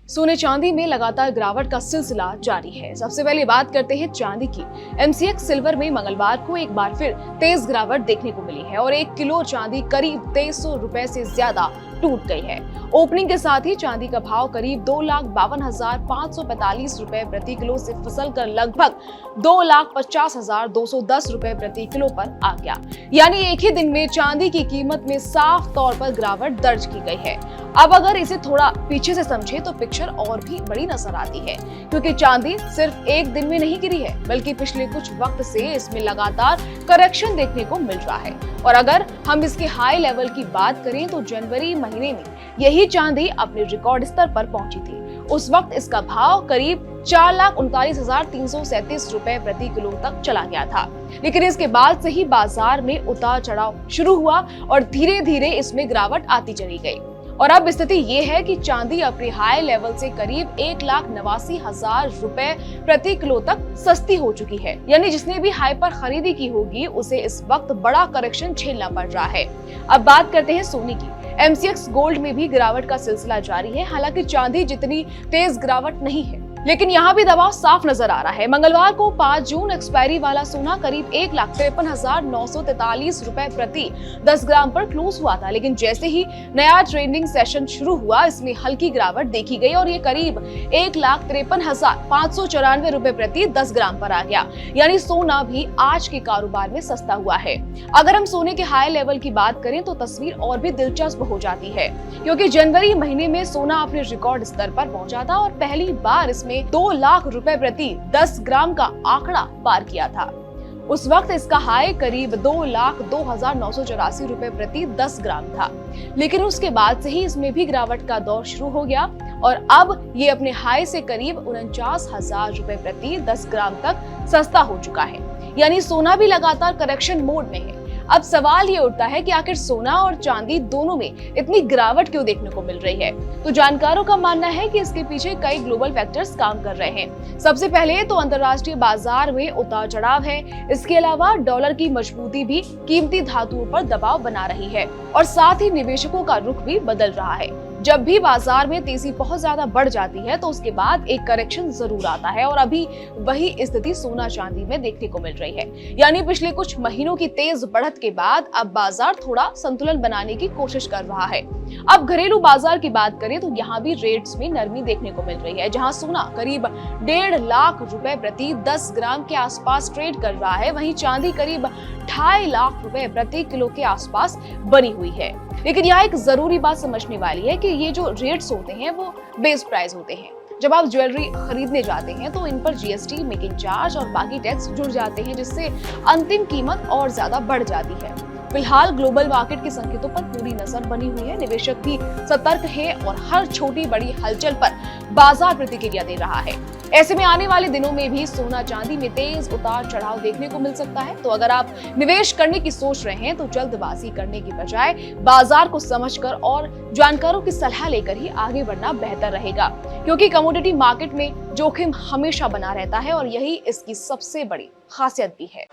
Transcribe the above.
सोने चांदी में लगातार गिरावट का सिलसिला जारी है। सबसे पहले बात करते हैं चांदी की। एमसीएक्स सिल्वर में मंगलवार को एक बार फिर तेज गिरावट देखने को मिली है और 1 किलो चांदी करीब 2300 रुपए से ज्यादा टूट गई है। ओपनिंग के साथ ही चांदी का भाव करीब 2,52,545 रुपए प्रति किलो से फिसलकर लगभग 2,50,210 रुपए प्रति किलो पर आ गया। यानी एक ही दिन में चांदी की कीमत में साफ तौर पर गिरावट दर्ज की गई है। अब अगर इसे थोड़ा पीछे से समझे तो पिक्चर और भी बड़ी नजर आती है, क्योंकि चांदी सिर्फ एक दिन में नहीं गिरी है, बल्कि पिछले कुछ वक्त से इसमें लगातार करेक्शन देखने को मिल रहा है। और अगर हम इसके हाई लेवल की बात करें तो जनवरी महीने में यही चांदी अपने रिकॉर्ड स्तर पर पहुंची थी। उस वक्त इसका भाव करीब 4,39,337 रुपए प्रति किलो तक चला गया था। लेकिन इसके बाद से ही बाजार में उतार चढ़ाव शुरू हुआ और धीरे धीरे इसमें गिरावट आती चली गई। और अब स्थिति ये है कि चांदी अपने हाई लेवल से करीब 1,89,000 रुपए प्रति किलो तक सस्ती हो चुकी है। यानी जिसने भी हाई पर खरीदी की होगी उसे इस वक्त बड़ा करेक्शन झेलना पड़ रहा है। अब बात करते हैं सोने की। एमसीएक्स गोल्ड में भी गिरावट का सिलसिला जारी है। हालांकि चांदी जितनी तेज गिरावट नहीं है, लेकिन यहाँ भी दबाव साफ नजर आ रहा है। मंगलवार को 5 जून एक्सपायरी वाला सोना करीब 1,53,943 रुपए प्रति 10 ग्राम पर क्लोज हुआ था। लेकिन जैसे ही नया ट्रेडिंग सेशन शुरू हुआ, इसमें हल्की गिरावट देखी गई और ये करीब 1,53,594 रुपए प्रति 10 ग्राम पर आ गया। यानी सोना भी आज के कारोबार में सस्ता हुआ है। अगर हम सोने के हाई लेवल की बात करें तो तस्वीर और भी दिलचस्प हो जाती है, क्योंकि जनवरी महीने में सोना अपने रिकॉर्ड स्तर पर पहुंचा था और पहली बार इसमें 2 लाख रुपए प्रति 10 ग्राम का आंकड़ा पार किया था। उस वक्त इसका हाई करीब 2,02,984 रुपए प्रति 10 ग्राम था। लेकिन उसके बाद से ही इसमें भी गिरावट का दौर शुरू हो गया और अब ये अपने हाई से करीब 49,000 रुपए प्रति 10 ग्राम तक सस्ता हो चुका है। यानी सोना भी लगातार करेक्शन मोड में है। अब सवाल ये उठता है कि आखिर सोना और चांदी दोनों में इतनी गिरावट क्यों देखने को मिल रही है। तो जानकारों का मानना है कि इसके पीछे कई ग्लोबल फैक्टर्स काम कर रहे हैं। सबसे पहले तो अंतर्राष्ट्रीय बाजार में उतार चढ़ाव है। इसके अलावा डॉलर की मजबूती भी कीमती धातुओं पर दबाव बना रही है और साथ ही निवेशकों का रुख भी बदल रहा है। जब भी बाजार में तेजी बहुत ज्यादा बढ़ जाती है तो उसके बाद एक करेक्शन जरूर आता है और अभी वही स्थिति सोना चांदी में देखने को मिल रही है। यानी पिछले कुछ महीनों की तेज बढ़त के बाद अब बाजार थोड़ा संतुलन बनाने की कोशिश कर रहा है। अब घरेलू बाजार की बात करें तो यहाँ भी रेट्स में नरमी देखने को मिल रही है, जहाँ सोना करीब 1.5 लाख रुपए प्रति 10 ग्राम के आसपास ट्रेड कर रहा है, वहीं चांदी करीब 2.5 लाख रुपए प्रति किलो के आसपास बनी हुई है। लेकिन यहाँ एक जरूरी बात समझने वाली है कि ये जो रेट्स होते हैं वो बेस प्राइस होते हैं। जब आप ज्वेलरी खरीदने जाते हैं तो इन पर जीएसटी, मेकिंग चार्ज और बाकी टैक्स जुड़ जाते हैं, जिससे अंतिम कीमत और ज्यादा बढ़ जाती है। फिलहाल ग्लोबल मार्केट के संकेतों पर पूरी नजर बनी हुई है। निवेशक भी सतर्क है और हर छोटी बड़ी हलचल पर बाजार प्रतिक्रिया दे रहा है। ऐसे में आने वाले दिनों में भी सोना चांदी में तेज उतार चढ़ाव देखने को मिल सकता है। तो अगर आप निवेश करने की सोच रहे हैं तो जल्दबाजी करने की बजाय बाजार को समझकर और जानकारों की सलाह लेकर ही आगे बढ़ना बेहतर रहेगा, क्योंकि कमोडिटी मार्केट में जोखिम हमेशा बना रहता है और यही इसकी सबसे बड़ी खासियत भी है।